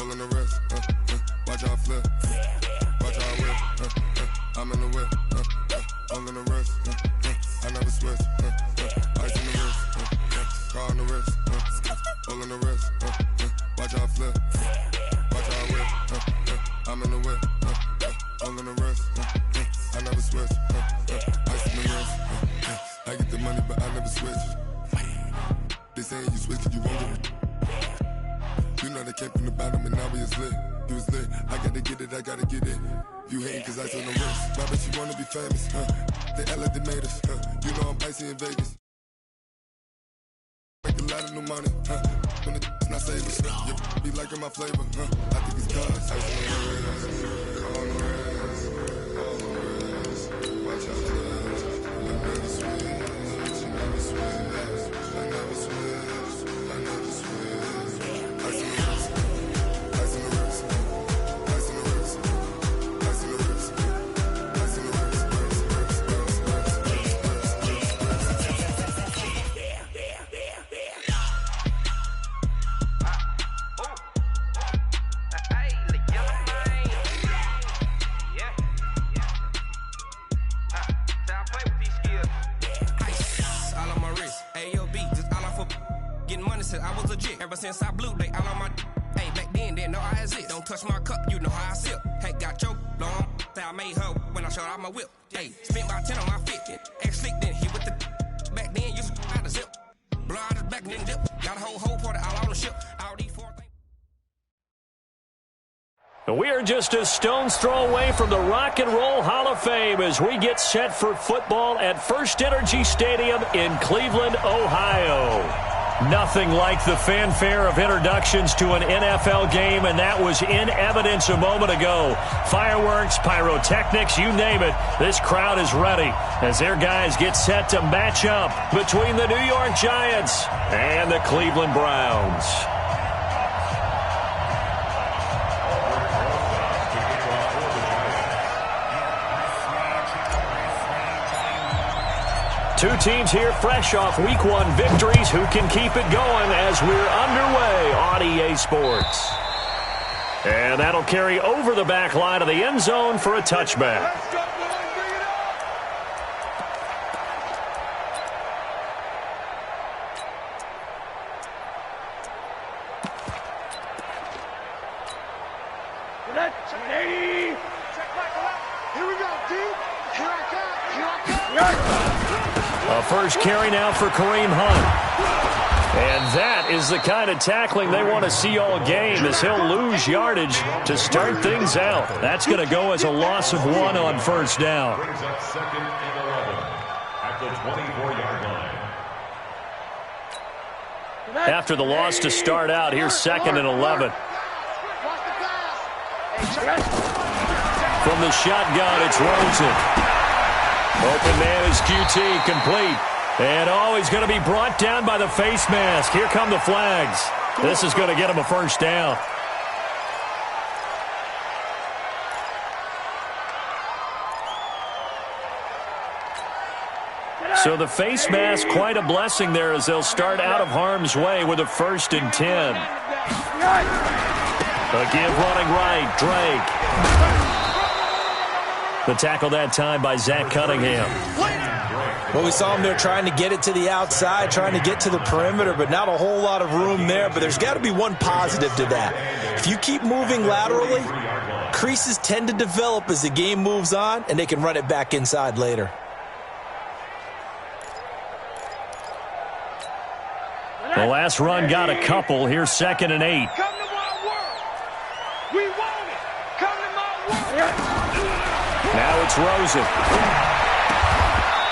All in the wrist, watch how I flip. Watch how I whip, I'm in the whip. All in the wrist, I never switch. Ice in the wrist, car on the wrist. All in the wrist, watch how I flip. Watch how I whip, I'm in the whip. All in the wrist, I never switch. Ice in the wrist, I get the money but I never switch. They saying you switch and you won't get it. You know they came from the bottom and now we is lit. You was lit, I gotta get it, I gotta get it. You hating cause ice on the wrist. Why bet you wanna be famous, They act like they made us, You know I'm icy in Vegas. Make a lot of new money, When it's not savers, you be liking my flavor, I think it's cause ice on the wrist, on the wrist, on the wrist. Watch out, cuz I never switch, I never switch, I never switch, I never switch. Ice on the wrist, ice on the wrist, ice on the wrist, ice on the wrist, ice on the wrist, I was legit. Ever since I blew, they all on my hey, back then, didn't know I exist. Don't touch my cup, you know how I sip. Hey, got your long, say I made her when I showed out my whip. Hey, spent about 10 on my fit. Ex-slick, then hit with the back then, used to out the zip. Blow out his back, then dip. Got a whole party all on the ship. All these four things. We are just a stone's throw away from the Rock and Roll Hall of Fame as we get set for football at First Energy Stadium in Cleveland, Ohio. Nothing like the fanfare of introductions to an NFL game, and that was in evidence a moment ago. Fireworks, pyrotechnics, you name it. This crowd is ready as their guys get set to match up between the New York Giants and the Cleveland Browns. Two teams here fresh off Week 1 victories. Who can keep it going as we're underway on EA Sports? And that'll carry over the back line of the end zone for a touchback. First carry now for Kareem Hunt. And that is the kind of tackling they want to see all game as he'll lose yardage to start things out. That's going to go as a loss of 1 on first down. Brings up 2nd and 11 at the 24-yard line. After the loss to start out, here's 2nd and 11. From the shotgun, it's Rosen. Open man is QT, complete. And he's going to be brought down by the face mask. Here come the flags. This is going to get him a first down. So the face mask, quite a blessing there as they'll start out of harm's way with a 1st and 10. A give running right, Drake. The tackle that time by Zach Cunningham. Well, we saw him there trying to get it to the outside, trying to get to the perimeter, but not a whole lot of room there. But there's got to be one positive to that. If you keep moving laterally, creases tend to develop as the game moves on, and they can run it back inside later. The last run got a couple. Here's 2nd and 8. Come to my world. We want it. Come to my world. Now it's Rosen.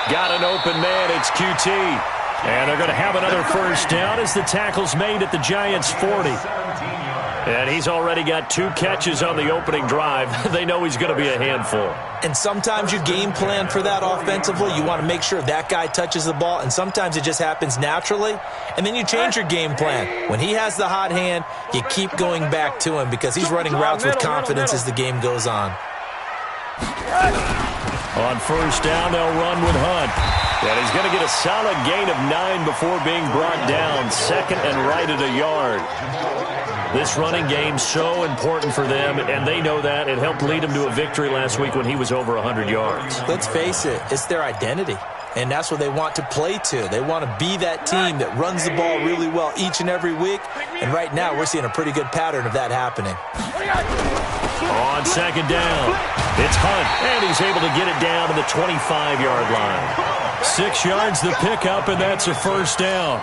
Got an open man. It's QT. And they're going to have another first down as the tackle's made at the Giants' 40. And he's already got 2 catches on the opening drive. They know he's going to be a handful. And sometimes you game plan for that offensively. You want to make sure that guy touches the ball, and sometimes it just happens naturally. And then you change your game plan. When he has the hot hand, you keep going back to him because he's running routes with confidence as the game goes on. On first down, they'll run with Hunt. And he's going to get a solid gain of 9 before being brought down. Second and right at a yard. This running game so important for them, and they know that. It helped lead them to a victory last week when he was over 100 yards. Let's face it, it's their identity. And that's what they want to play to. They want to be that team that runs the ball really well each and every week. And right now, we're seeing a pretty good pattern of that happening. On second down, it's Hunt, and he's able to get it down to the 25-yard line. 6 yards the pickup, and that's a first down.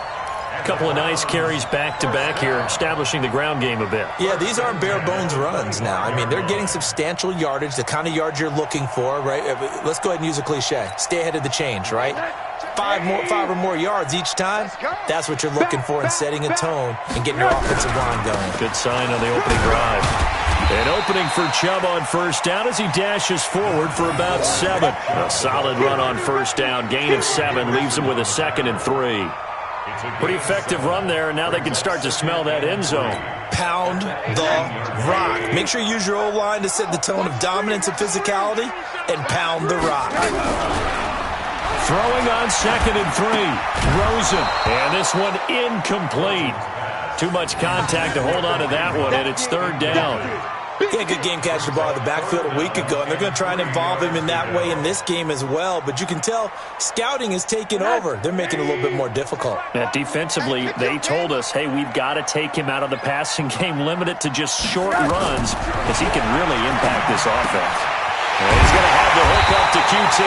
A couple of nice carries back-to-back here, establishing the ground game a bit. Yeah, these aren't bare-bones runs now. I mean, they're getting substantial yardage, the kind of yards you're looking for, right? Let's go ahead and use a cliche. Stay ahead of the change, right? 5 or more yards each time, that's what you're looking for in setting a tone and getting your offensive line going. Good sign on the opening drive. An opening for Chubb on first down as he dashes forward for about 7. A solid run on first down. Gain of 7 leaves him with a 2nd and 3. Pretty effective run there, and now they can start to smell that end zone. Pound the rock. Make sure you use your O-line to set the tone of dominance and physicality, and pound the rock. Throwing on 2nd and 3. Rosen. And this one incomplete. Too much contact to hold on to that one, and it's 3rd down. He had a good game catching the ball in the backfield a week ago, and they're going to try and involve him in that way in this game as well. But you can tell scouting is taking over. They're making it a little bit more difficult. Defensively, they told us, hey, we've got to take him out of the passing game, limit it to just short runs, because he can really impact this offense. And he's going to have the hook up to QT.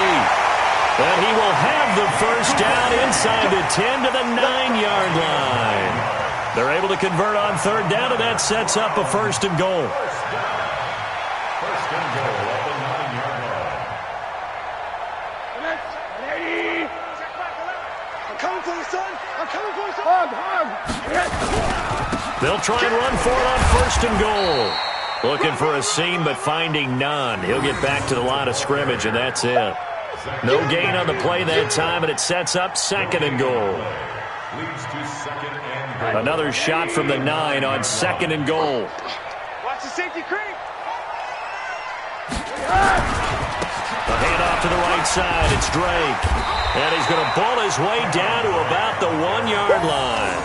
And he will have the first down inside the 10 to the 9-yard line. They're able to convert on 3rd down, and that sets up a 1st and goal. First and goal at the 9-yard line. I'm coming for you, son. I'm coming for you, son. Hug. They'll try and run for it on 1st and goal. Looking for a seam, but finding none. He'll get back to the line of scrimmage, and that's it. No gain on the play that time, and it sets up 2nd and goal. Leads to 2nd and goal. Another shot from the 9 on 2nd and goal. Watch the safety creep. The handoff to the right side. It's Drake. And he's going to ball his way down to about the 1-yard line.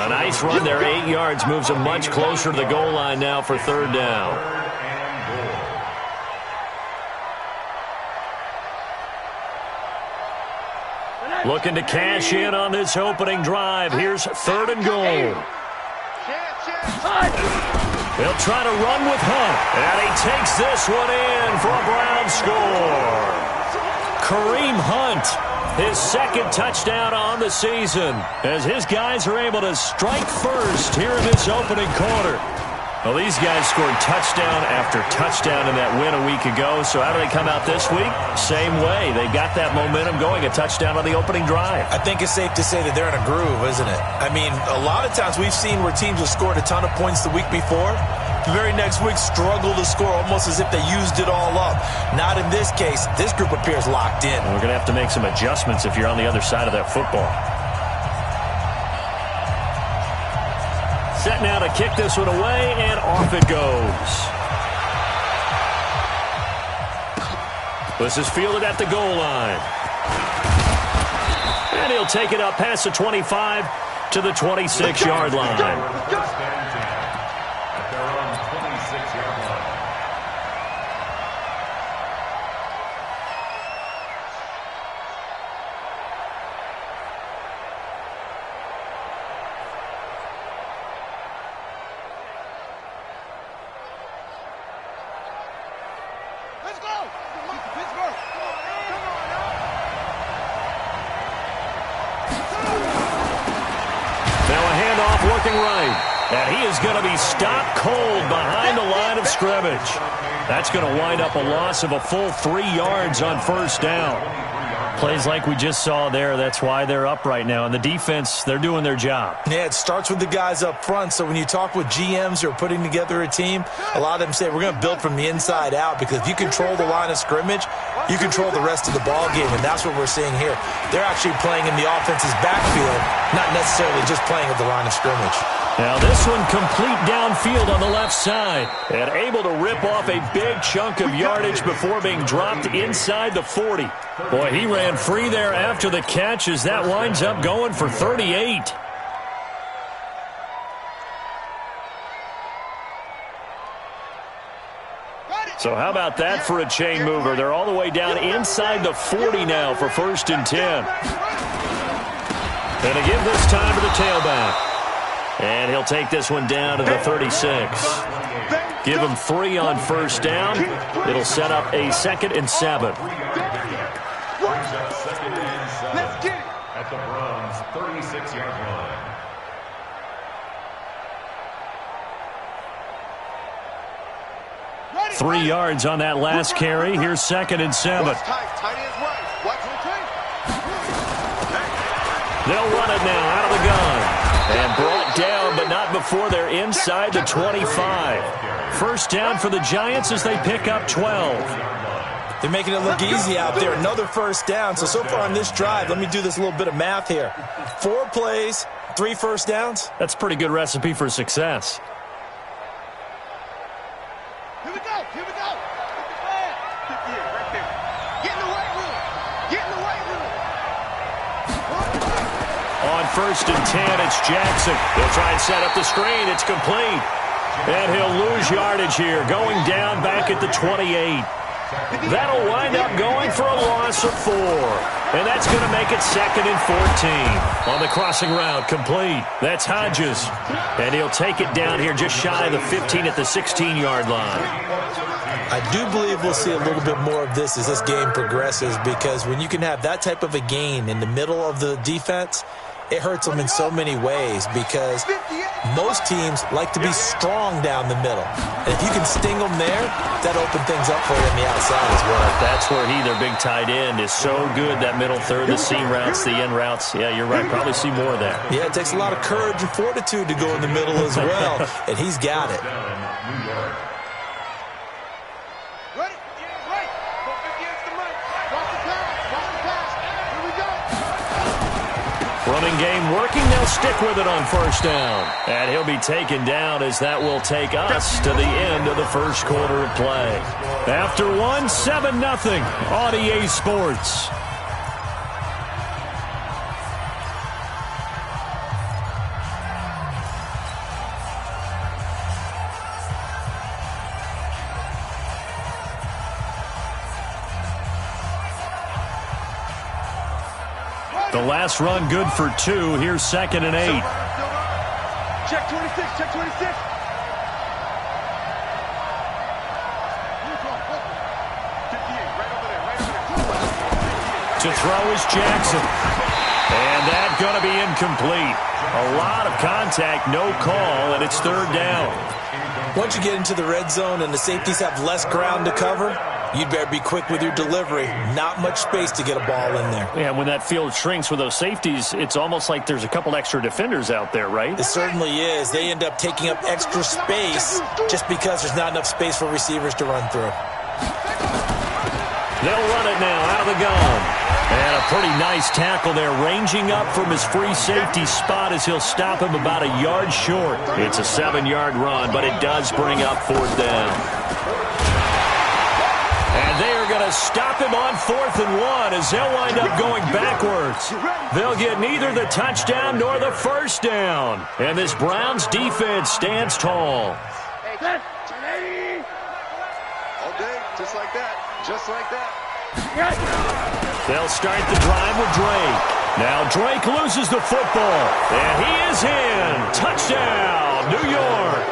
A nice run there. 8 yards moves him much closer to the goal line now for 3rd down. Looking to cash in on this opening drive. Here's 3rd and goal. They'll try to run with Hunt. And he takes this one in for a Brown score. Kareem Hunt, his 2nd touchdown on the season, as his guys are able to strike first here in this opening quarter. Well, these guys scored touchdown after touchdown in that win a week ago. So how do they come out this week? Same way. They got that momentum going, a touchdown on the opening drive. I think it's safe to say that they're in a groove, isn't it? I mean, a lot of times we've seen where teams have scored a ton of points the week before. The very next week struggle to score almost as if they used it all up. Not in this case. This group appears locked in. And we're going to have to make some adjustments if you're on the other side of that football. Set now to kick this one away, and off it goes. This is fielded at the goal line. And he'll take it up past the 25 to the 26-yard line. At their own 26-yard line. Let's go. Pittsburgh. Now a handoff looking right. And he is going to be stopped cold behind the line of scrimmage. That's going to wind up a loss of a full 3 yards on 1st down. Plays like we just saw there. That's why they're up right now. And the defense, they're doing their job. Yeah, it starts with the guys up front. So when you talk with GMs who are putting together a team, a lot of them say we're going to build from the inside out, because if you control the line of scrimmage, you control the rest of the ball game. And that's what we're seeing here. They're actually playing in the offense's backfield not necessarily just playing at the line of scrimmage. Now this one complete downfield on the left side and able to rip off a big chunk of yardage before being dropped inside the 40. Boy, he ran free there after the catch as that winds up going for 38. So how about that for a chain mover? They're all the way down inside the 40 now for 1st and 10. And again this time to the tailback. And he'll take this one down to the 36. Give him 3 on 1st down. It'll set up a 2nd and 7. Let's get it. At the Browns' 36-yard line. Ready, 3 yards on that last carry. Here's 2nd and 7. They'll run it now out of the gun. And brought down, but not before they're inside the 25. 1st down for the Giants as they pick up 12. They're making it look easy out there. Another 1st down. So far on this drive, let me do this little bit of math here. 4 plays, 3 1st downs. That's a pretty good recipe for success. Here we go. Here we go. Right there. Get in the weight room. Get in the weight room. On 1st and 10, it's Jackson. He'll try and set up the screen. It's complete. And he'll lose yardage here, going down back at the 28. That'll wind up going for a loss of 4. And that's going to make it 2nd and 14. On the crossing route, complete. That's Hodges. And he'll take it down here just shy of the 15 at the 16-yard line. I do believe we'll see a little bit more of this as this game progresses, because when you can have that type of a gain in the middle of the defense, it hurts them in so many ways, because most teams like to be strong down the middle. And if you can sting them there, that opens things up for you on the outside as well. That's where their big tight end, is so good, that middle third, the seam routes, the in routes. Yeah, you're right. Probably see more of that. Yeah, it takes a lot of courage and fortitude to go in the middle as well, and he's got it. Running game working. They'll stick with it on 1st down. And he'll be taken down as that will take us to the end of the 1st quarter of play. After 1, 7-0 on EA Sports. The last run good for 2. Here's 2nd and 8. Check 26. Check 26. To throw is Jackson. And that's going to be incomplete. A lot of contact, no call, and it's 3rd down. Once you get into the red zone and the safeties have less ground to cover, you'd better be quick with your delivery. Not much space to get a ball in there. Yeah, when that field shrinks with those safeties, it's almost like there's a couple extra defenders out there, right? It certainly is. They end up taking up extra space just because there's not enough space for receivers to run through. They'll run it now out of the gun. And a pretty nice tackle there, ranging up from his free safety spot as he'll stop him about a yard short. It's a 7-yard run, but it does bring up 4th down. And they are going to stop him on 4th and 1 as they'll wind up going backwards. They'll get neither the touchdown nor the 1st down. And this Browns defense stands tall. All day, just like that. Just like that. They'll start the drive with Drake. Now Drake loses the football. And he is in. Touchdown, New York.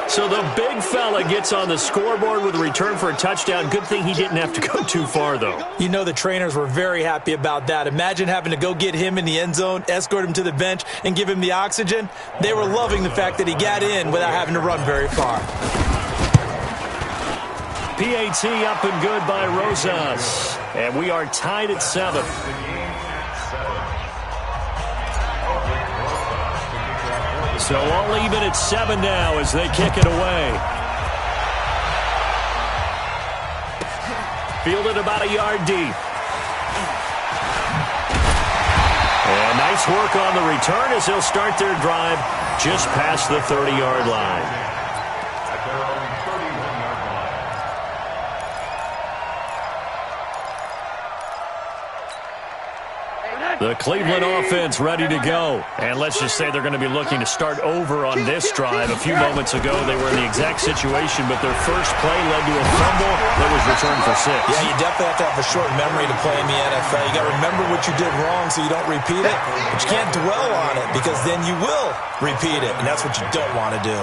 So the big fella gets on the scoreboard with a return for a touchdown. Good thing he didn't have to go too far, though. You know the trainers were very happy about that. Imagine having to go get him in the end zone, escort him to the bench, and give him the oxygen. They were loving the fact that he got in without having to run very far. PAT up and good by Rosas. And we are tied at 7. So all even at 7 now as they kick it away. Fielded about a yard deep. And nice work on the return as they'll start their drive just past the 30-yard line. At their own 31-yard line. The Cleveland offense ready to go. And let's just say they're going to be looking to start over on this drive. A few moments ago, they were in the exact situation, but their first play led to a fumble that was returned for 6. Yeah, you definitely have to have a short memory to play in the NFL. You got to remember what you did wrong so you don't repeat it, but you can't dwell on it because then you will repeat it, and that's what you don't want to do.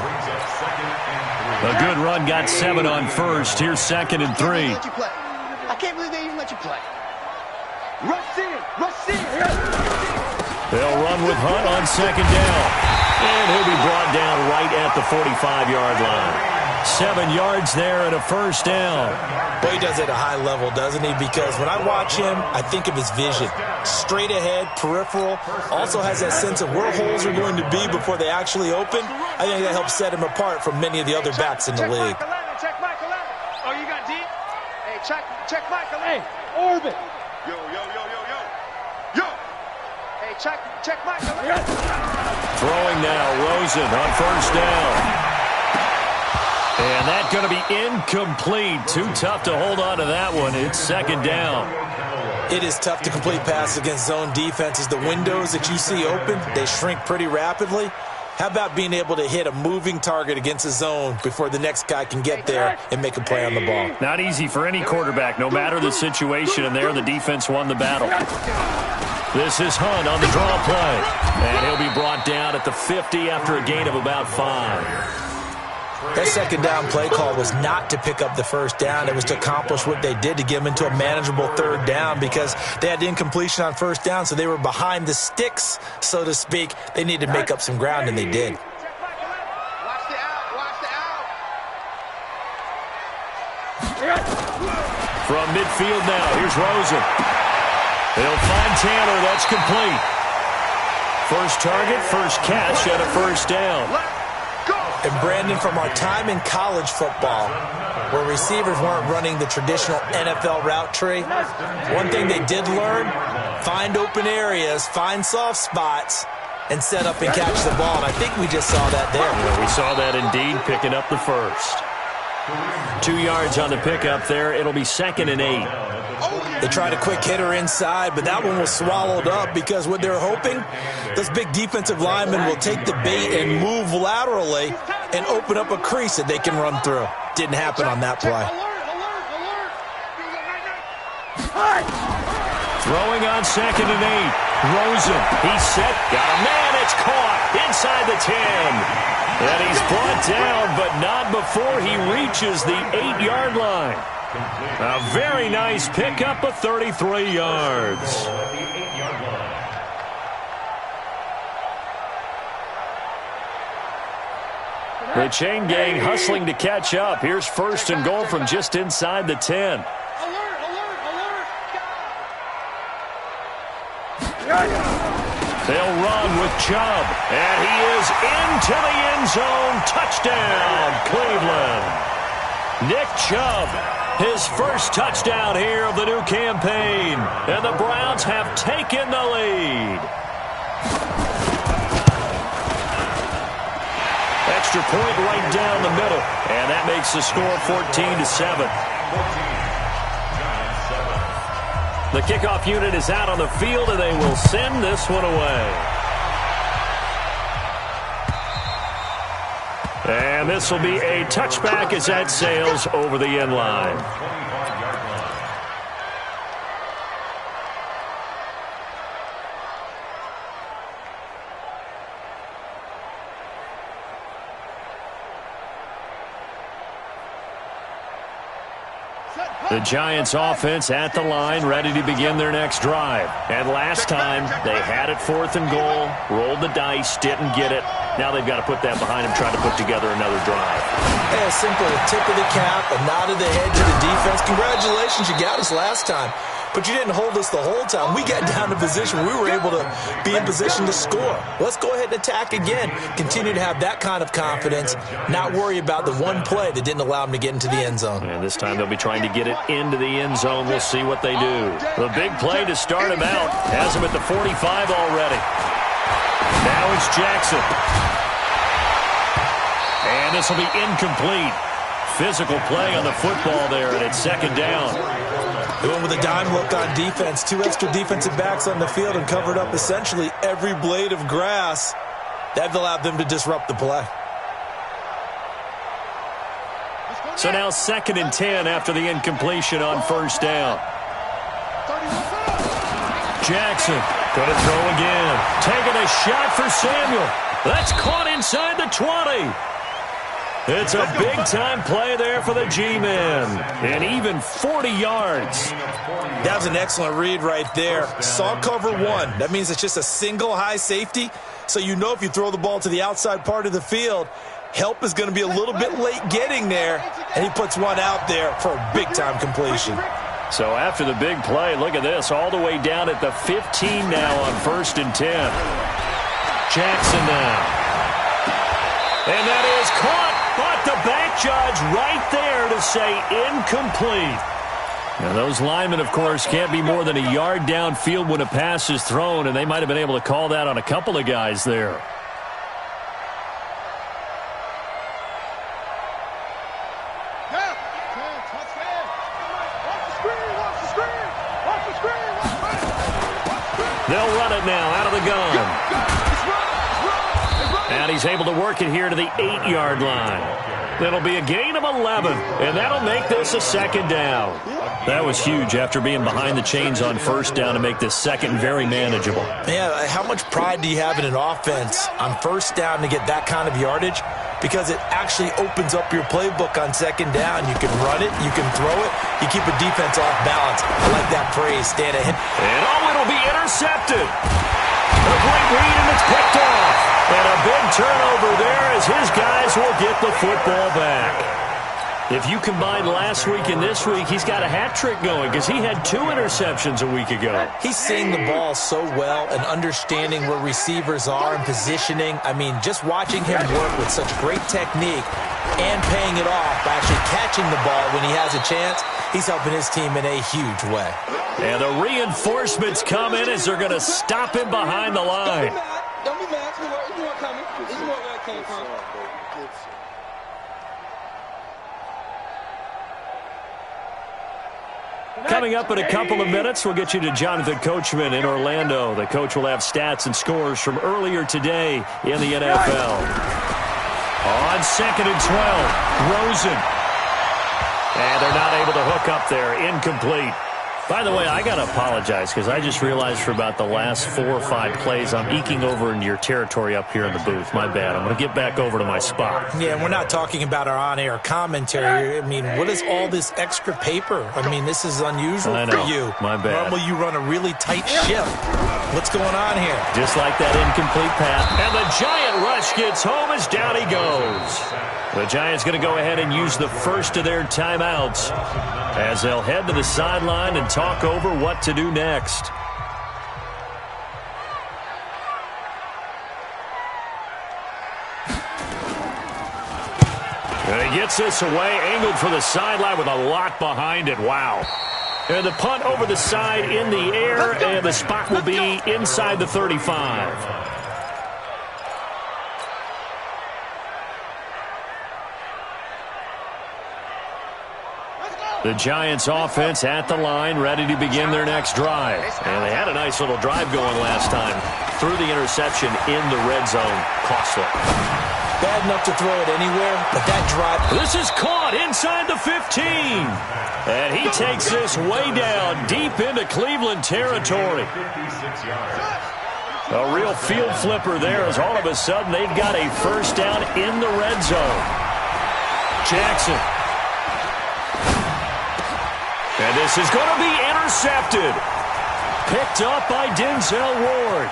A good run got 7 on first. Here's 2nd and 3. I can't believe they even let you play. Rush in, rush in. They'll run with Hunt on 2nd down. And he'll be brought down right at the 45-yard line. 7 yards there and a first down. Boy, he does it at a high level, doesn't he? Because when I watch him, I think of his vision. Straight ahead, peripheral. Also has that sense of where holes are going to be before they actually open. I think that helps set him apart from many of the other backs in the league. Check Michael Allen. Oh, you got D? Hey, check Michael Allen. Hey, orbit. Yo. Hey, check Michael Allen. Throwing now, Rosen on first down. And that's going to be incomplete. Too tough to hold on to that one. It's 2nd down. It is tough to complete passes against zone defenses. The windows that you see open, they shrink pretty rapidly. How about being able to hit a moving target against a zone before the next guy can get there and make a play on the ball? Not easy for any quarterback, no matter the situation, and there the defense won the battle. This is Hunt on the draw play. And he'll be brought down at the 50 after a gain of about 5. That 2nd down play call was not to pick up the first down. It was to accomplish what they did, to get them into a manageable 3rd down, because they had incompletion on first down, so they were behind the sticks, so to speak. They needed to make up some ground, and they did. Watch the out. From midfield now, here's Rosen. They'll find Tanner. That's complete. First target, first catch, and a first down. And Brandon, from our time in college football, where receivers weren't running the traditional NFL route tree, one thing they did learn, find open areas, find soft spots, and set up and catch the ball. And I think we just saw that there. Yeah, we saw that indeed, picking up the first. 2 yards on the pickup there. It'll be 2nd and 8. They tried a quick hitter inside, but that one was swallowed up because what they're hoping, those big defensive linemen will take the bait and move laterally and open up a crease that they can run through. Didn't happen on that play. Throwing on 2nd and 8. Rosen, he's set, got a man, it's caught inside the 10. And he's brought down, but not before he reaches the 8-yard line. A very nice pickup of 33 yards. The chain gang hustling to catch up. Here's 1st and goal from just inside the 10. They'll run with Chubb, and he is into the end zone. Touchdown, Cleveland. Nick Chubb, his first touchdown here of the new campaign, and the Browns have taken the lead. Extra point right down the middle, and that makes the score 14-7. The kickoff unit is out on the field, and they will send this one away. And this will be a touchback as that sails over the end line. The Giants offense at the line, ready to begin their next drive. And last time, they had it 4th and goal, rolled the dice, didn't get it. Now they've got to put that behind them, trying to put together another drive. Hey, simply a tip of the cap, a nod of the head to the defense. Congratulations, you got us last time. but you didn't hold us the whole time. We got down to position. We were able to be in position to score. Let's go ahead and attack again. Continue to have that kind of confidence, not worry about the one play that didn't allow them to get into the end zone. And this time they'll be trying to get it into the end zone. We'll see what they do. The big play to start him out has him at the 45 already. Now it's Jackson. And this will be incomplete. Physical play on the football there, and it's second down. Going with a dime look on defense. 2 extra defensive backs on the field and covered up essentially every blade of grass. That allowed them to disrupt the play. So now 2nd and 10 after the incompletion on first down. Jackson going to throw again. Taking a shot for Samuel. That's caught inside the 20. It's a big-time play there for the G-men. And even 40 yards. That was an excellent read right there. Saw cover 1. That means it's just a single high safety. So you know if you throw the ball to the outside part of the field, help is going to be a little bit late getting there. And he puts one out there for a big-time completion. So after the big play, look at this. All the way down at the 15 now on 1st and 10. Jackson now. And that is caught. But the back judge right there to say incomplete. Now those linemen, of course, can't be more than a yard downfield when a pass is thrown, and they might have been able to call that on a couple of guys there. They'll run it now out of the gun. And he's able to work it here to the 8-yard line. That'll be a gain of 11, and that'll make this a second down. That was huge after being behind the chains on first down to make this second very manageable. Yeah, how much pride do you have in an offense on first down to get that kind of yardage? Because it actually opens up your playbook on second down. You can run it, you can throw it, you keep a defense off balance. I like that phrase, stand ahead. And it'll be intercepted. A great read, and it's picked off. And a big turnover there as his guys will get the football back. If you combine last week and this week, he's got a hat trick going because he had 2 interceptions a week ago. He's seeing the ball so well and understanding where receivers are and positioning. I mean, just watching him work with such great technique and paying it off by actually catching the ball when he has a chance, he's helping his team in a huge way. And the reinforcements come in as they're going to stop him behind the line. Don't be mad. It's more coming. It's more where it came from. Coming up in a couple of minutes, we'll get you to Jonathan Coachman in Orlando. The coach will have stats and scores from earlier today in the NFL. On 2nd and 12, Rosen. And they're not able to hook up there. Incomplete. By the way, I got to apologize because I just realized for about the last 4 or 5 plays I'm eking over into your territory up here in the booth. My bad. I'm going to get back over to my spot. Yeah, we're not talking about our on-air commentary. I mean, what is all this extra paper? I mean, this is unusual for you. My bad. Normally you run a really tight ship. What's going on here? Just like that incomplete pass. And the Giant rush gets home as down he goes. The Giants going to go ahead and use the first of their timeouts as they'll head to the sideline and talk over what to do next. And he gets this away, angled for the sideline with a lot behind it. Wow. And the punt over the side in the air, and the spot will be inside the 35. The Giants offense at the line, ready to begin their next drive. And they had a nice little drive going last time. Threw the interception in the red zone. Costly. Bad enough to throw it anywhere, but that drive. This is caught inside the 15. And he takes this way down, deep into Cleveland territory. A real field flipper there as all of a sudden they've got a first down in the red zone. Jackson. And this is going to be intercepted. Picked up by Denzel Ward.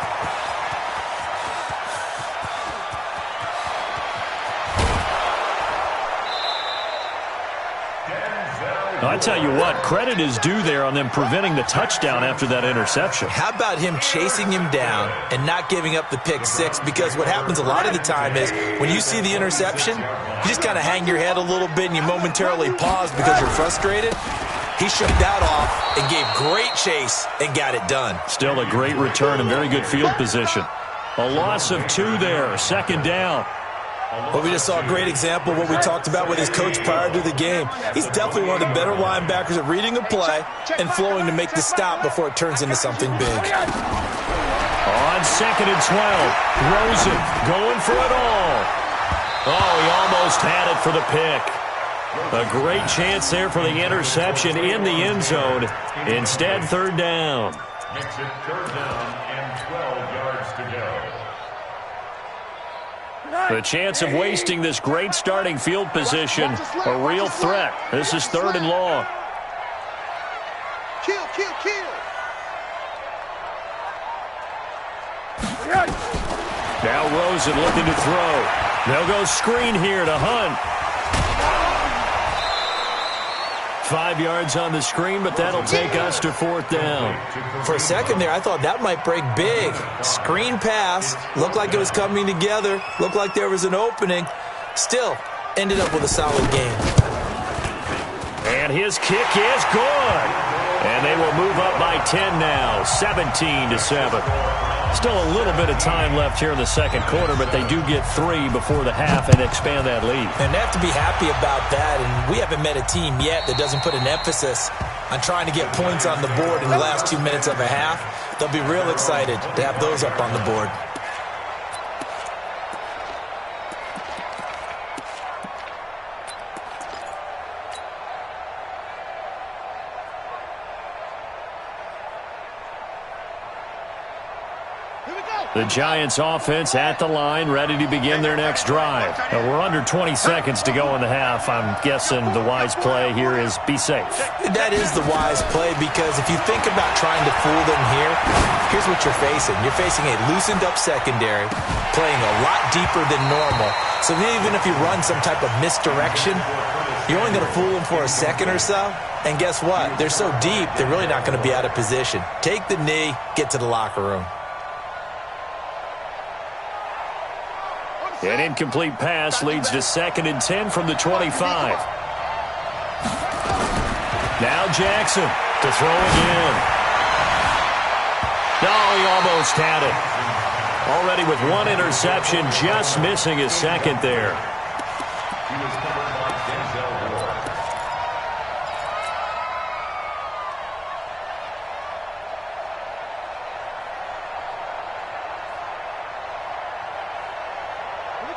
Denzel I tell you what, credit is due there on them preventing the touchdown after that interception. How about him chasing him down and not giving up the pick six? Because what happens a lot of the time is when you see the interception, you just kind of hang your head a little bit and you momentarily pause because you're frustrated. He shook that off and gave great chase and got it done. Still a great return and very good field position. A loss of 2 there, 2nd down. Well, we just saw a great example of what we talked about with his coach prior to the game. He's definitely one of the better linebackers at reading a play and flowing to make the stop before it turns into something big. On 2nd and 12, Rosen going for it all. Oh, he almost had it for the pick. A great chance there for the interception in the end zone. Instead, 3rd down. Makes it 3rd down and 12 yards to go. The chance of wasting this great starting field position, a real threat. This is 3rd and long. Kill, kill, kill. Now Rosen looking to throw. They'll go screen here to Hunt. 5 yards on the screen, but that'll take us to 4th down. For a second there, I thought that might break big. Screen pass. Looked like it was coming together. Looked like there was an opening. Still, ended up with a solid game. And his kick is good. And they will move up by 10 now, 17-7. Still a little bit of time left here in the 2nd quarter, but they do get 3 before the half and expand that lead. And they have to be happy about that, and we haven't met a team yet that doesn't put an emphasis on trying to get points on the board in the last 2 minutes of a half. They'll be real excited to have those up on the board. The Giants offense at the line, ready to begin their next drive. Now, we're under 20 seconds to go in the half. I'm guessing the wise play here is be safe. That is the wise play, because if you think about trying to fool them here, here's what you're facing. You're facing a loosened up secondary, playing a lot deeper than normal. So even if you run some type of misdirection, you're only going to fool them for a second or so. And guess what? They're so deep, they're really not going to be out of position. Take the knee, get to the locker room. An incomplete pass leads to 2nd and 10 from the 25. Now Jackson to throw again. No, he almost had it. Already with 1 interception, just missing his 2nd there.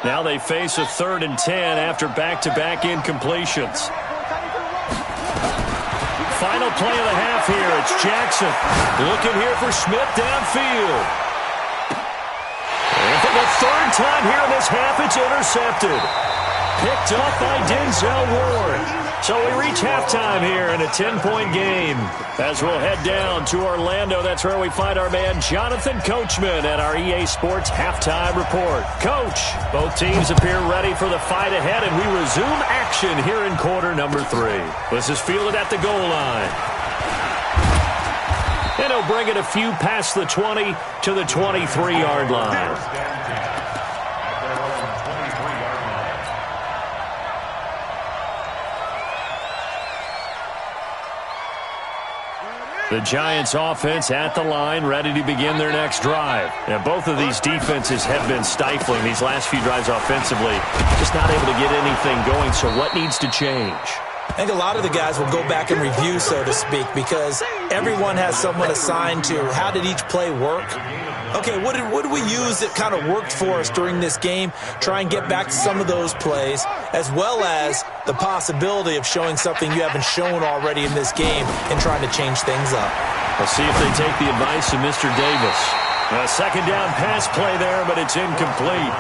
Now they face a 3rd and 10 after back-to-back incompletions. Final play of the half here. It's Jackson looking here for Smith downfield. And for the 3rd time here in this half, it's intercepted. Picked up by Denzel Ward. So we reach halftime here in a 10-point game. As we'll head down to Orlando, that's where we find our man Jonathan Coachman at our EA Sports Halftime Report. Coach, both teams appear ready for the fight ahead, and we resume action here in quarter number 3. This is fielded at the goal line. And he'll bring it a few past the 20 to the 23-yard line. The Giants offense at the line, ready to begin their next drive. And both of these defenses have been stifling these last few drives offensively. Just not able to get anything going, so what needs to change? I think a lot of the guys will go back and review, so to speak, because everyone has someone assigned to how did each play work. Okay, what did we use that kind of worked for us during this game? Try and get back to some of those plays, as well as the possibility of showing something you haven't shown already in this game and trying to change things up. We'll see if they take the advice of Mr. Davis. A 2nd down pass play there, but it's incomplete.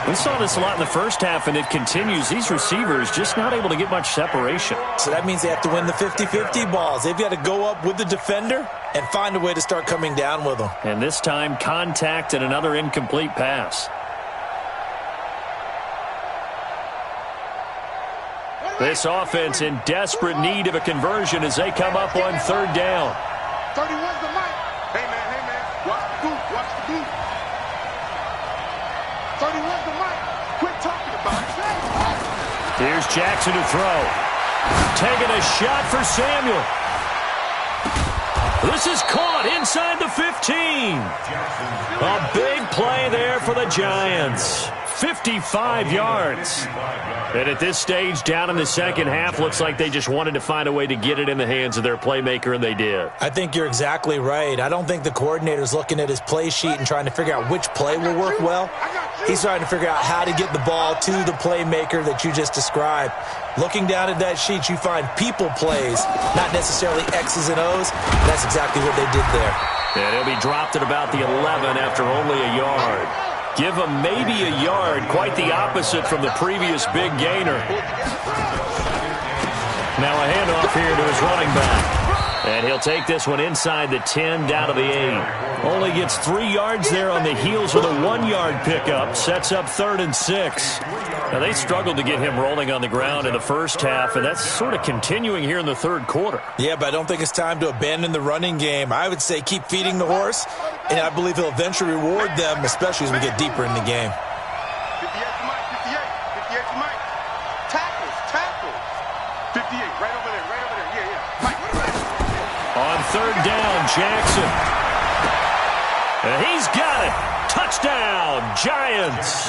We saw this a lot in the first half, and it continues. These receivers just not able to get much separation. So that means they have to win the 50-50 balls. They've got to go up with the defender and find a way to start coming down with them. And this time, contact and another incomplete pass. This offense in desperate need of a conversion as they come up on third down. 31's the mic. Hey, man, watch the boot, watch the boot. 31's the mic. Quit talking about it. Here's Jackson to throw. Taking a shot for Samuel. This is caught inside the 15. A big play there for the Giants. 55 yards. And at this stage, down in the second half, looks like they just wanted to find a way to get it in the hands of their playmaker, and they did. I think you're exactly right. I don't think the coordinator's looking at his play sheet and trying to figure out which play will work well. He's trying to figure out how to get the ball to the playmaker that you just described. Looking down at that sheet, you find people plays, not necessarily X's and O's. That's exactly what they did there. And he'll be dropped at about the 11 after only a yard. Give him maybe a yard, quite the opposite from the previous big gainer. Now a handoff here to his running back. And he'll take this one inside the 10, down to the 8. Only gets 3 yards there on the heels of a 1-yard pickup. Sets up 3rd and 6. Now they struggled to get him rolling on the ground in the first half, and that's sort of continuing here in the third quarter. Yeah, but I don't think it's time to abandon the running game. I would say keep feeding the horse, and I believe he'll eventually reward them, especially as we get deeper in the game. 58 to Mike, 58 to Mike. Tackles. 58, right over there, yeah. Mike. On third down, Jackson. And he's got it. Touchdown, Giants.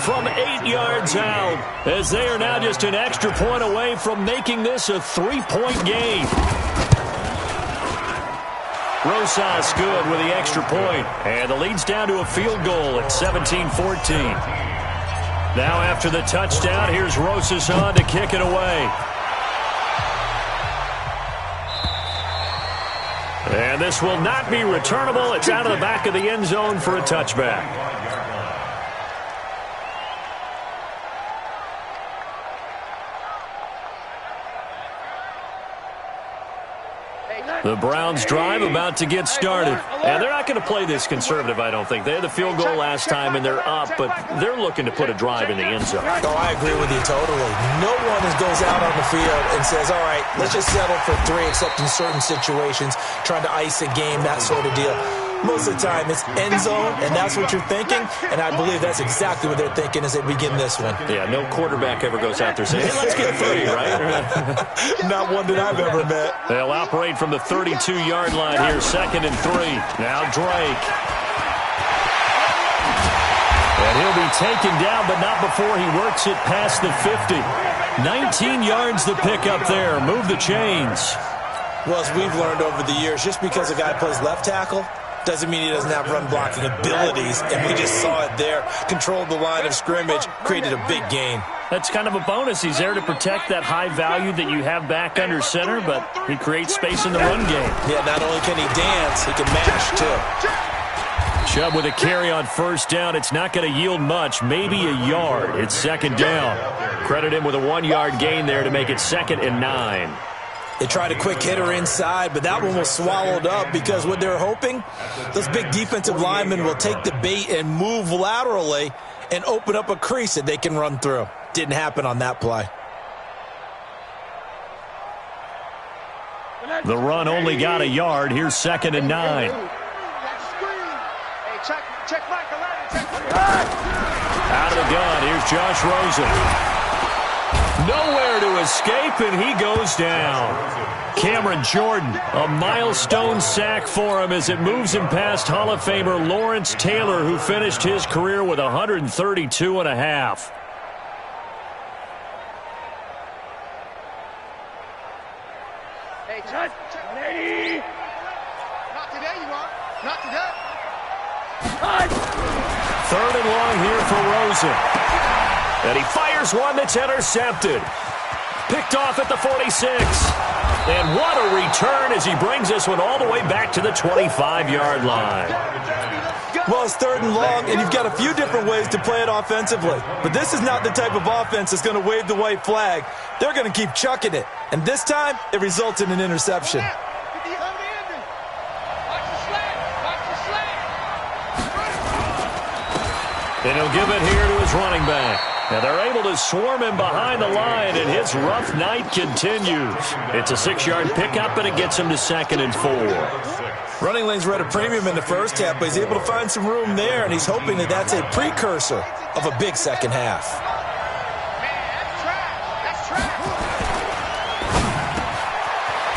From 8 yards out, as they are now just an extra point away from making this a 3-point game. Rosas good with the extra point, and the lead's down to a field goal at 17-14. Now after the touchdown, here's Rosas on to kick it away. And this will not be returnable. It's out of the back of the end zone for a touchback. The Browns drive about to get started. And they're not going to play this conservative, I don't think. They had the field goal last time, and they're up, but they're looking to put a drive in the end zone. Oh, I agree with you totally. No one goes out on the field and says, all right, let's just settle for 3, except in certain situations, trying to ice a game, that sort of deal. Most of the time, it's end zone, and that's what you're thinking, and I believe that's exactly what they're thinking as they begin this one. Yeah, no quarterback ever goes out there saying, hey, let's get 3, right? Not one that I've ever met. They'll operate from the 32-yard line here, 2nd and 3. Now Drake. And he'll be taken down, but not before he works it past the 50. 19 yards the pickup there. Move the chains. Well, as we've learned over the years, just because a guy plays left tackle doesn't mean he doesn't have run-blocking abilities, and we just saw it there. Controlled the line of scrimmage, created a big gain. That's kind of a bonus. He's there to protect that high value that you have back under center, but he creates space in the run game. Yeah, not only can he dance, he can mash, too. Chubb with a carry on first down. It's not going to yield much, maybe a yard. It's 2nd down. Credit him with a 1-yard gain there to make it 2nd and 9. They tried a quick hitter inside, but that one was swallowed up because what they're hoping, those big defensive linemen will take the bait and move laterally and open up a crease that they can run through. Didn't happen on that play. The run only got a yard. Here's 2nd and 9. Out of the gun, here's Josh Rosen. Nowhere to escape, and he goes down. Cameron Jordan, a milestone sack for him as it moves him past Hall of Famer Lawrence Taylor, who finished his career with 132.5. Not today, you are. Not today. 3rd and long here for Rosen. And he fires one that's intercepted. Picked off at the 46. And what a return as he brings this one all the way back to the 25-yard line. Well, it's 3rd and long, and you've got a few different ways to play it offensively. But this is not the type of offense that's going to wave the white flag. They're going to keep chucking it. And this time, it results in an interception. And he'll give it here to his running back. Now they're able to swarm him behind the line, and his rough night continues. It's a 6-yard pickup, and it gets him to 2nd and 4. Running lanes were at a premium in the first half, but he's able to find some room there, and he's hoping that that's a precursor of a big second half.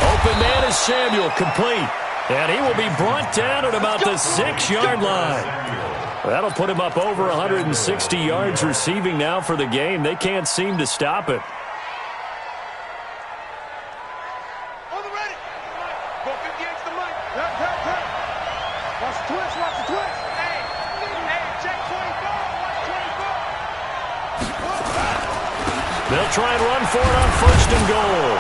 Open man is Samuel, complete. And he will be brought down at about the 6-yard line. That'll put him up over 160 yards receiving now for the game. They can't seem to stop it. On the ready. Go 58 to the mic. Watch the twist, watch the twist. Hey, check 24, watch 24. They'll try and run for it on 1st and goal.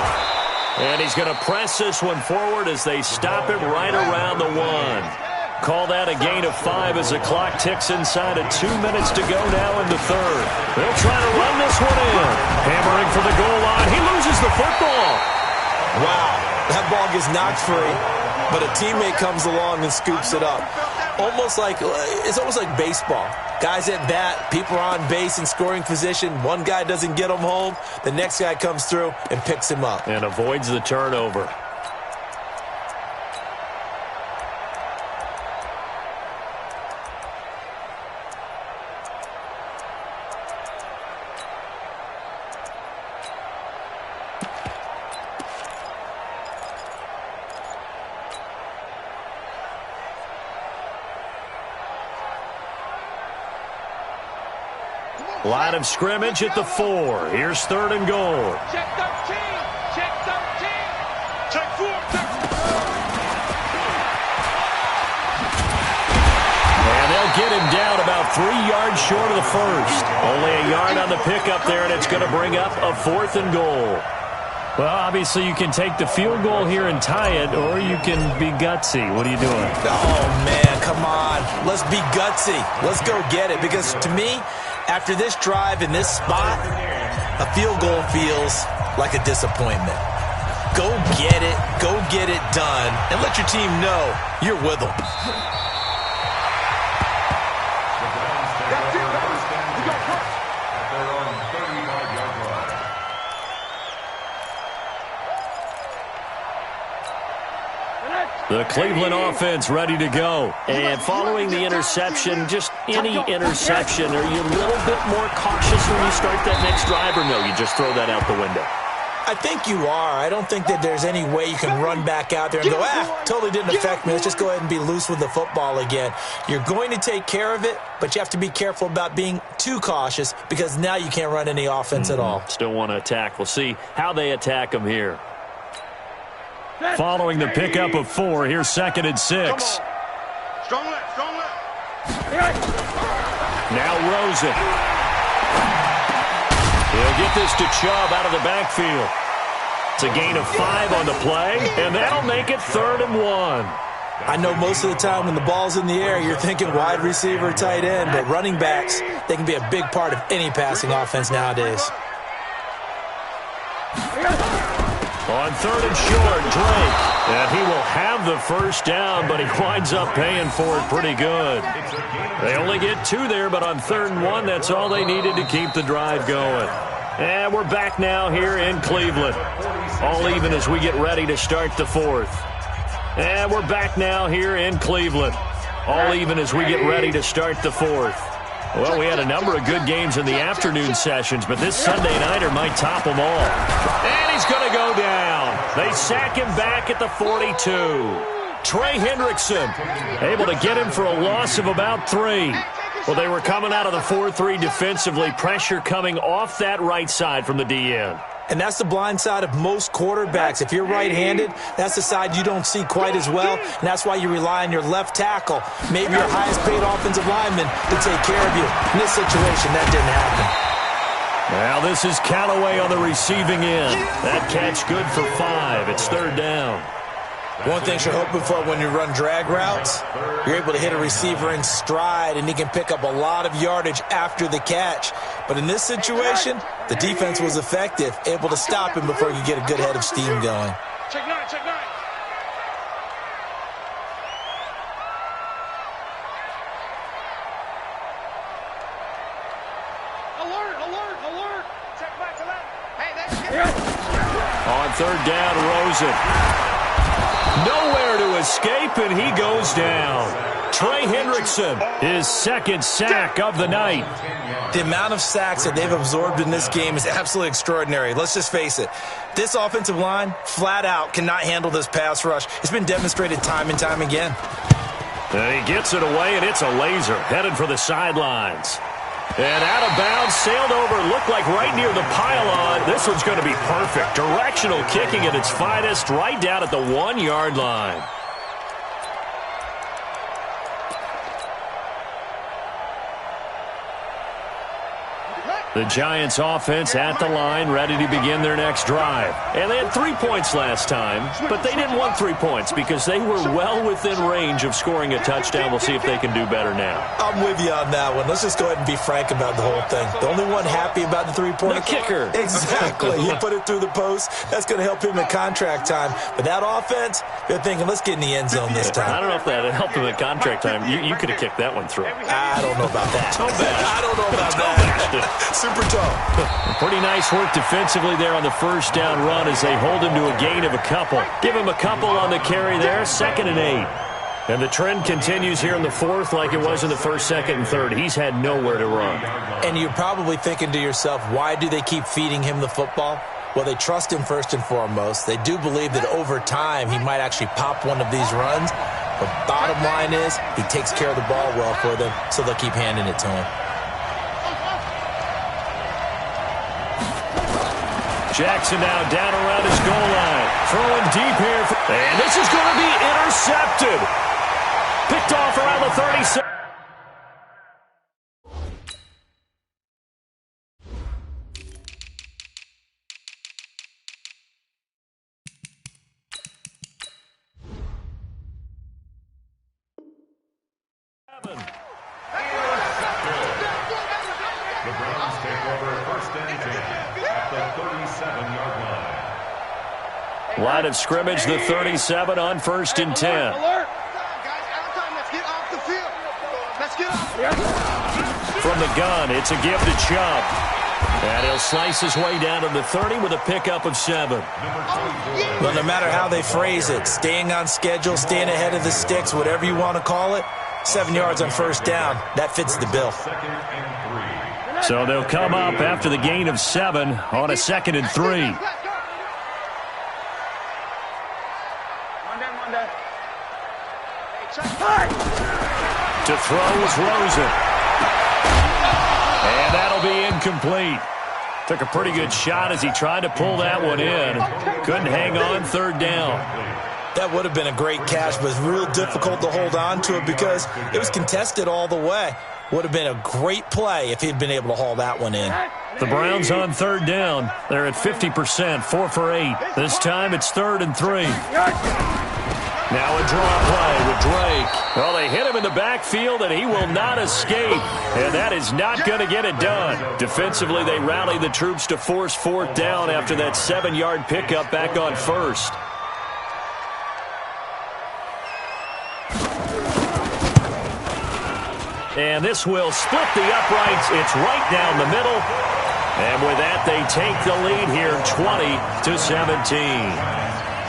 And he's going to press this one forward as they stop it right around the 1. Call that a gain of 5 as the clock ticks inside of 2 minutes to go now in the 3rd. They'll try to run this one in. Hammering for the goal line. He loses the football. Wow, that ball gets knocked free, but a teammate comes along and scoops it up. It's almost like baseball. Guys at bat, people are on base in scoring position. One guy doesn't get him home. The next guy comes through and picks him up. And avoids the turnover. Line of scrimmage at the 4. Here's 3rd and goal. Check 13. Check 13. Check 4. And they'll get him down about 3 yards short of the 1st. Only a yard on the pickup there, and it's going to bring up a 4th and goal. Well, obviously you can take the field goal here and tie it, or you can be gutsy. What are you doing? Oh, man, come on. Let's be gutsy. Let's go get it, because to me, after this drive in this spot, a field goal feels like a disappointment. Go get it done, and let your team know you're with them. The Cleveland offense ready to go. And following the interception, just any interception, are you a little bit more cautious when you start that next drive, or no, you just throw that out the window? I think you are. I don't think that there's any way you can run back out there and go, totally didn't affect me. Let's just go ahead and be loose with the football again. You're going to take care of it, but you have to be careful about being too cautious because now you can't run any offense at all. Still want to attack. We'll see how they attack them here. Following the pickup of 4, here's 2nd and 6. Strong left, strong left. Now Rosen. He'll get this to Chubb out of the backfield. It's a gain of 5 on the play, and that'll make it 3rd and 1. I know most of the time when the ball's in the air, you're thinking wide receiver, tight end, but running backs, they can be a big part of any passing offense nowadays. On 3rd and short, Drake. And he will have the first down, but he winds up paying for it pretty good. They only get 2 there, but on 3rd and 1, that's all they needed to keep the drive going. And we're back now here in Cleveland. All even as we get ready to start the 4th. And we're back now here in Cleveland. All even as we get ready to start the 4th. Well, we had a number of good games in the afternoon sessions, but this Sunday nighter might top them all. And he's going to go down. They sack him back at the 42. Trey Hendrickson able to get him for a loss of about 3. Well, they were coming out of the 4-3 defensively. Pressure coming off that right side from the DN. And that's the blind side of most quarterbacks. If you're right-handed, that's the side you don't see quite as well, and that's why you rely on your left tackle, maybe your highest-paid offensive lineman, to take care of you. In this situation, that didn't happen. Now this is Callaway on the receiving end. That catch good for 5. It's 3rd down. One thing you're hoping for when you run drag routes, you're able to hit a receiver in stride, and he can pick up a lot of yardage after the catch. But in this situation, the defense was effective, able to stop him before you get a good head of steam going. Check 9, check 9. Alert, alert. On third down, Rosen. Nowhere to escape, and he goes down. Trey Hendrickson, his second sack of the night. The amount of sacks that they've absorbed in this game is absolutely extraordinary. Let's just face it. This offensive line, flat out, cannot handle this pass rush. It's been demonstrated time and time again. And he gets it away, and it's a laser headed for the sidelines. And out of bounds, sailed over, looked like right near the pylon. This one's going to be perfect. Directional kicking at its finest, right down at the 1-yard line. The Giants offense at the line, ready to begin their next drive. And they had 3 points last time, but they didn't want 3 points because they were well within range of scoring a touchdown. We'll see if they can do better now. I'm with you on that one. Let's just go ahead and be frank about the whole thing. The only one happy about the 3-point. The kicker. Exactly. You put it through the post. That's going to help him in contract time. But that offense, they're thinking, let's get in the end zone this time. I don't know if that helped him in contract time. You could have kicked that one through. I don't know about that. I don't know about that. Super tough. Pretty nice work defensively there on the first down run as they hold him to a gain of a couple. Give him a couple on the carry there, 2nd and 8. And the trend continues here in the 4th like it was in the 1st, 2nd, and 3rd. He's had nowhere to run. And you're probably thinking to yourself, why do they keep feeding him the football? Well, they trust him first and foremost. They do believe that over time he might actually pop one of these runs. But bottom line is he takes care of the ball well for them, so they'll keep handing it to him. Jackson now down around his goal line. Throwing deep here. And this is going to be intercepted. Picked off around the 37. The Browns take over 1st and 10 at the 37-yard line. Line of scrimmage, the 37 on 1st and 10. Alert! Guys, out of time. Let's get off the field. Let's get off. From the gun, it's a give to Chubb. And he'll slice his way down to the 30 with a pickup of 7. Well, no matter how they phrase it, staying on schedule, staying ahead of the sticks, whatever you want to call it, 7 yards on 1st down, that fits the bill. So they'll come up after the gain of 7 on a 2nd and 3. To throw is Rosen. And that'll be incomplete. Took a pretty good shot as he tried to pull that one in. Couldn't hang on 3rd down. That would have been a great catch, but it's real difficult to hold on to it because it was contested all the way. Would have been a great play if he'd been able to haul that one in. The Browns on 3rd down. They're at 50%, 4 for 8. This time it's 3rd and 3. Now a draw play with Drake. Well, they hit him in the backfield, and he will not escape. And that is not going to get it done. Defensively, they rally the troops to force 4th down after that 7-yard pickup back on 1st. And this will split the uprights. It's right down the middle. And with that, they take the lead here, 20-17.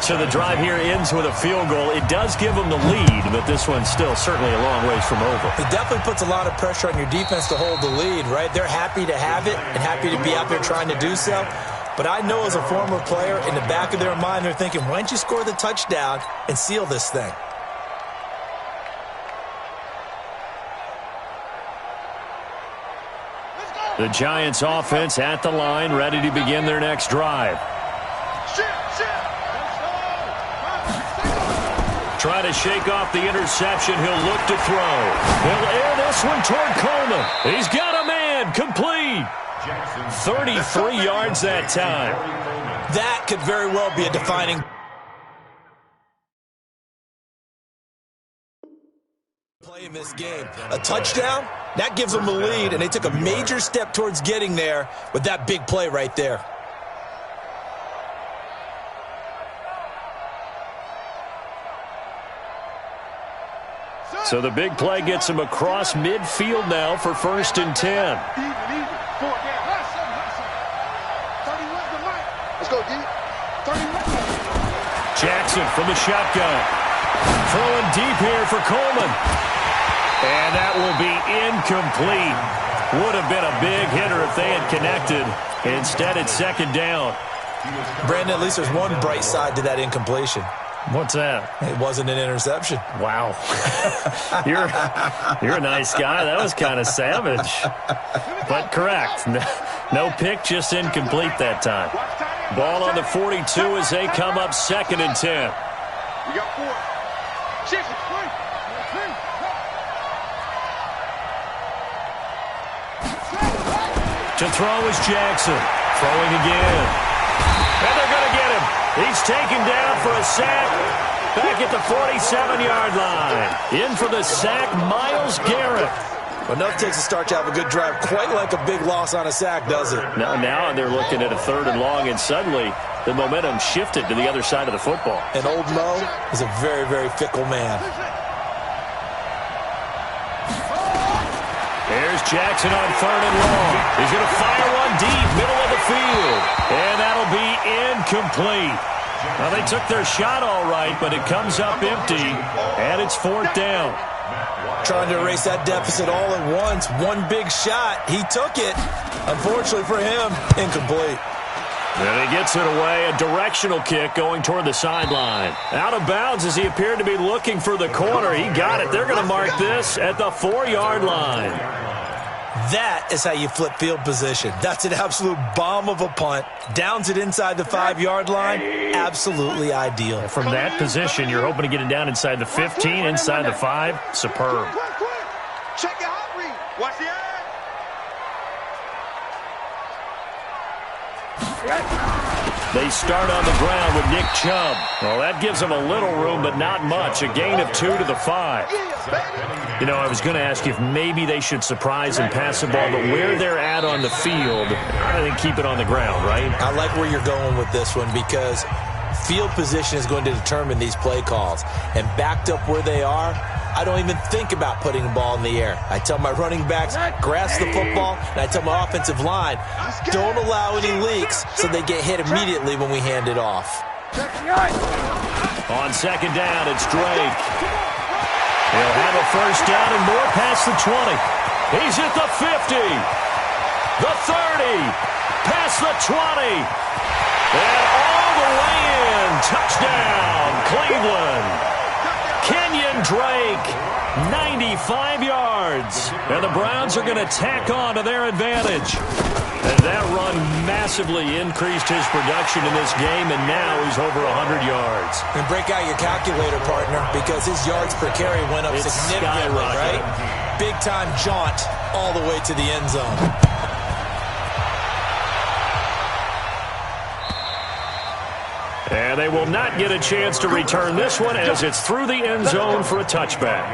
So the drive here ends with a field goal. It does give them the lead, but this one's still certainly a long ways from over. It definitely puts a lot of pressure on your defense to hold the lead, right? They're happy to have it and happy to be out there trying to do so. But I know as a former player, in the back of their mind, they're thinking, why don't you score the touchdown and seal this thing? The Giants offense at the line, ready to begin their next drive. Try to shake off the interception. He'll look to throw. He'll air this one toward Coleman. He's got a man. Complete. 33 yards that time. That could very well be a defining play in this game. A touchdown, that gives them the lead, and they took a major step towards getting there with that big play right there. So the big play gets him across midfield now for 1st and 10. Let's go, D. 31. Jackson from the shotgun. Throwing deep here for Coleman. And that will be incomplete. Would have been a big hitter if they had connected. Instead, it's second down. Brandon, at least there's one bright side to that incompletion. What's that? It wasn't an interception. Wow. You're a nice guy. That was kind of savage. But correct. No pick, just incomplete that time. Ball on the 42 as they come up 2nd and 10. We got 4. 6. To throw is Jackson. Throwing again. And they're going to get him. He's taken down for a sack. Back at the 47-yard line. In for the sack, Myles Garrett. But enough takes to start to have a good drive. Quite like a big loss on a sack, does it? Now they're looking at a 3rd and long, and suddenly the momentum shifted to the other side of the football. And old Mo is a very, very fickle man. There's Jackson on 3rd and long. He's going to fire one deep, middle of the field. And that'll be incomplete. Well, they took their shot all right, but it comes up empty, and it's 4th down. Trying to erase that deficit all at once. One big shot. He took it. Unfortunately for him, incomplete. And he gets it away. A directional kick going toward the sideline. Out of bounds as he appeared to be looking for the corner. He got it. They're going to mark this at the 4-yard line. That is how you flip field position. That's an absolute bomb of a punt. Downs it inside the 5-yard line. Absolutely ideal. From that position, you're hoping to get it down inside the 15, inside the 5. Superb. Check your hot read. Watch the eye. They start on the ground with Nick Chubb. Well, that gives them a little room, but not much. A gain of 2 to the 5. You know, I was going to ask you if maybe they should surprise and pass the ball, but where they're at on the field, I think keep it on the ground, right? I like where you're going with this one because field position is going to determine these play calls. And backed up where they are, I don't even think about putting the ball in the air. I tell my running backs, grasp the football, and I tell my offensive line, don't allow any leaks so they get hit immediately when we hand it off. On 2nd down, it's Drake. He'll have a 1st down and more past the 20. He's at the 50, the 30, past the 20, and all the way in. Touchdown, Cleveland. Kenyon Drake, 95 yards. And the Browns are going to tack on to their advantage. And that run massively increased his production in this game, and now he's over 100 yards. And break out your calculator, partner, because his yards per carry went up significantly, right? Big-time jaunt all the way to the end zone. And they will not get a chance to return this one as it's through the end zone for a touchback.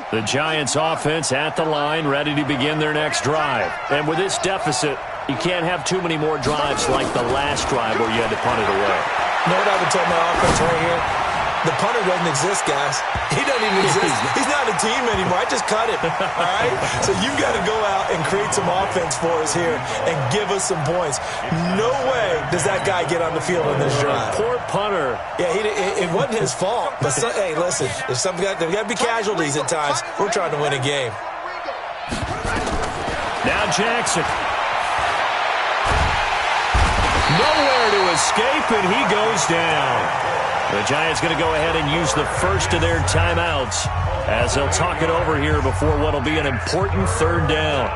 The Giants offense at the line, ready to begin their next drive. And with this deficit, you can't have too many more drives like the last drive where you had to punt it away. You know what I would tell my offense right here? The punter doesn't exist, guys. He doesn't even exist. He's not a team anymore. I just cut him, all right? So you've got to go out and create some offense for us here and give us some points. No way does that guy get on the field on this drive. Poor punter. Yeah, it wasn't his fault. But, hey, listen, there's got to be casualties at times. We're trying to win a game. Now Jackson. Nowhere to escape, and he goes down. The Giants going to go ahead and use the first of their timeouts as they'll talk it over here before what will be an important 3rd down.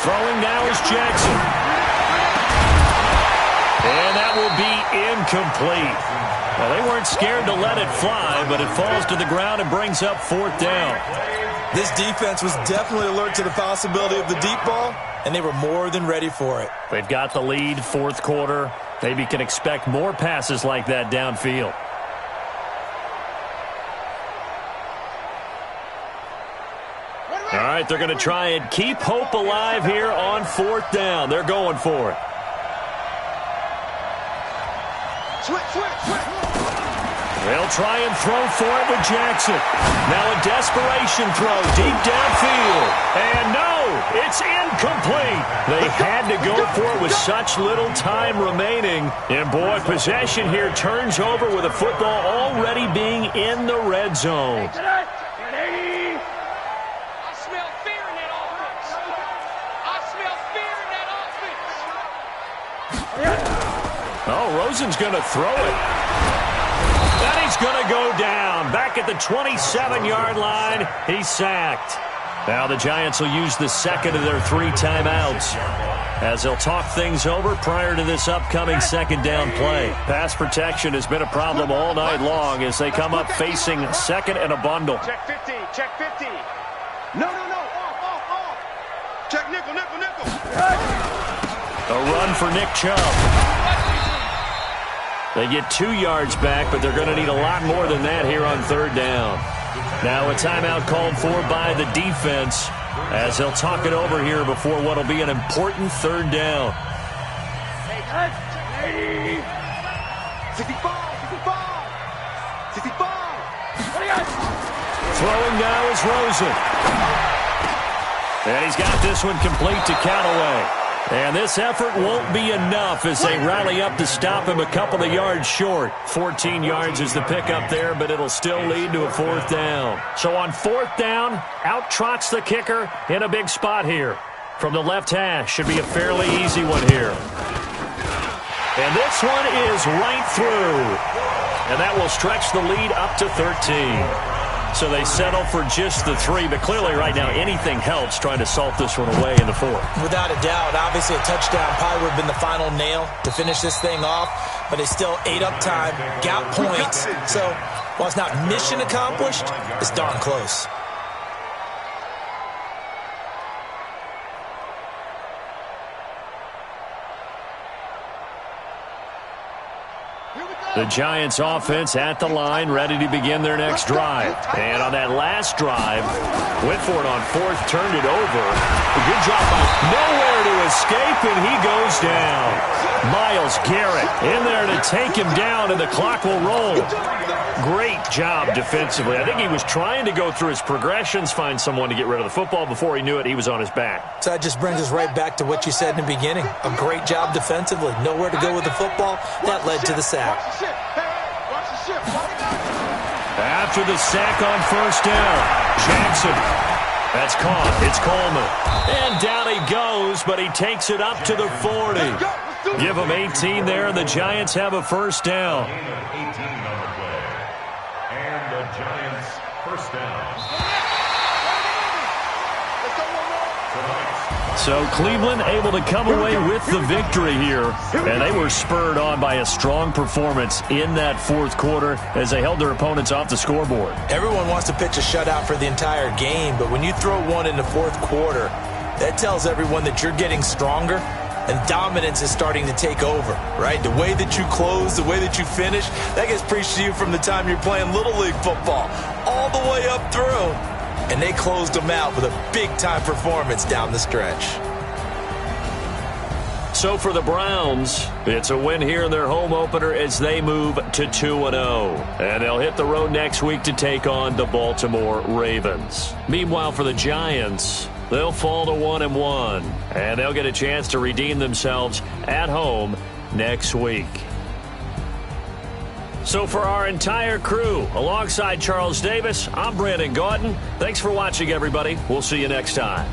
Throwing now is Jackson. And that will be incomplete. Well, they weren't scared to let it fly, but it falls to the ground and brings up 4th down. This defense was definitely alert to the possibility of the deep ball, and they were more than ready for it. They've got the lead, 4th quarter. Maybe can expect more passes like that downfield. right, they're going to try and keep hope alive here on 4th down. They're going for it. They'll try and throw for it with Jackson. Now a desperation throw deep downfield. And no, it's incomplete. They had to go for it with such little time remaining. And boy, possession here turns over with a football already being in the red zone. Oh, Rosen's going to throw it. And he's going to go down. Back at the 27-yard line, he's sacked. Now the Giants will use the second of their 3 timeouts as they'll talk things over prior to this upcoming second down play. Pass protection has been a problem all night long as they come up facing second and a bundle. Check 50, check 50. No. Off. Check nickel. A run for Nick Chubb. They get 2 yards back, but they're going to need a lot more than that here on 3rd down. Now a timeout called for by the defense as they'll talk it over here before what will be an important 3rd down. 65. Throwing now is Rosen. And he's got this one complete to Callaway. And this effort won't be enough as they rally up to stop him a couple of yards short. 14 yards is the pickup there, but it'll still lead to a 4th down. So on 4th down, out trots the kicker in a big spot here. From the left hash, should be a fairly easy one here. And this one is right through. And that will stretch the lead up to 13. So they settle for just the 3, but clearly right now anything helps trying to salt this one away in the 4th. Without a doubt, obviously a touchdown probably would have been the final nail to finish this thing off, but they still ate up time, got points. So while it's not mission accomplished, it's darn close. The Giants offense at the line, ready to begin their next drive. And on that last drive, went for it on 4th, turned it over. A good job by nowhere to escape, and he goes down. Myles Garrett in there to take him down, and the clock will roll. Great job defensively. I think he was trying to go through his progressions, find someone to get rid of the football. Before he knew it, he was on his back. So that just brings us right back to what you said in the beginning. A great job defensively. Nowhere to go with the football. That led to the sack. After the sack on 1st down, Jackson. That's caught. It's Coleman. And down he goes, but he takes it up to the 40. Give him 18 there, and the Giants have a 1st down. And the Giants' 1st down. So Cleveland able to come away with the victory here, and they were spurred on by a strong performance in that 4th quarter as they held their opponents off the scoreboard. Everyone wants to pitch a shutout for the entire game, but when you throw one in the 4th quarter, that tells everyone that you're getting stronger and dominance is starting to take over, right? The way that you close, the way that you finish, that gets preached to you from the time you're playing Little League football all the way up through. And they closed them out with a big-time performance down the stretch. So for the Browns, it's a win here in their home opener as they move to 2-0. And they'll hit the road next week to take on the Baltimore Ravens. Meanwhile, for the Giants, they'll fall to 1-1. And they'll get a chance to redeem themselves at home next week. So for our entire crew, alongside Charles Davis, I'm Brandon Gaudin. Thanks for watching, everybody. We'll see you next time.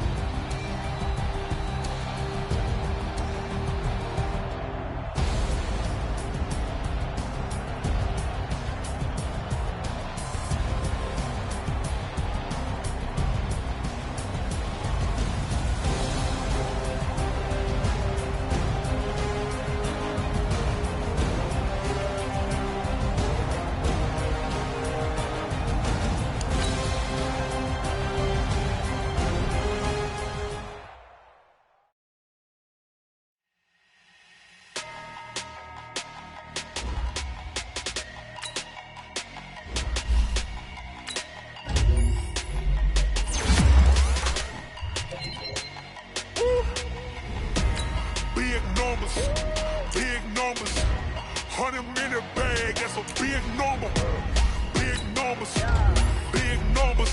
big number. Big numbers. Big numbers.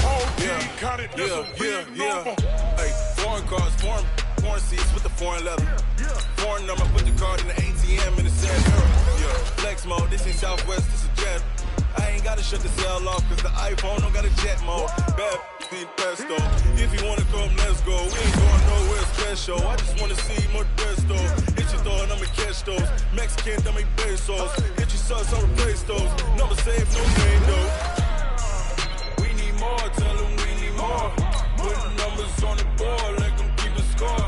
Whole team counted, that's a big number. Hey, foreign cars, foreign seats with the foreign leather. Foreign number, put the card in the ATM in the sand. Yeah, flex mode, this ain't Southwest, this is jet. I ain't gotta shut the cell off, cause the iPhone don't got a jet mode. Bad need pesto. If you wanna come, let's go. We ain't going nowhere special. I just wanna see more Modesto. Hit your door and I'ma catch those. Mexican, dame pesos. Hit your sus, I'll replace those. Number save, no name though. We need more, tell them we need more. Putting numbers on the board, let them keep the score.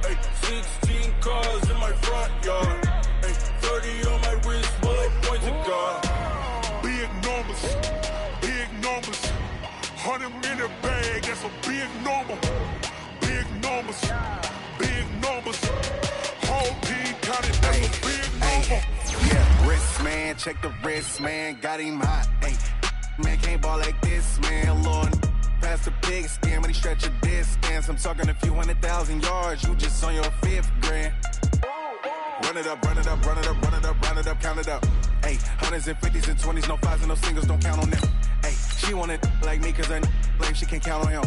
Hey, 16 cars in my front yard. Hey, 30 on my wrist, bullet points to God. Big numbers, 100 in the bag, that's a big number. Big numbers, whole team counted, that's a big number. Yeah, wrist man, check the wrist man, got him hot. Hey, man can't ball like this, man. Lord, past the big skin, but he stretch a distance. I'm talking a few 100,000 yards, you just on your 5th grand. Run it up, run it up, run it up, run it up, round it up, count it up. Hey, 100s and 50s and 20s, no 5s and no singles, don't count on them. Hey, she want it like me, cause her lame, she can't count on him.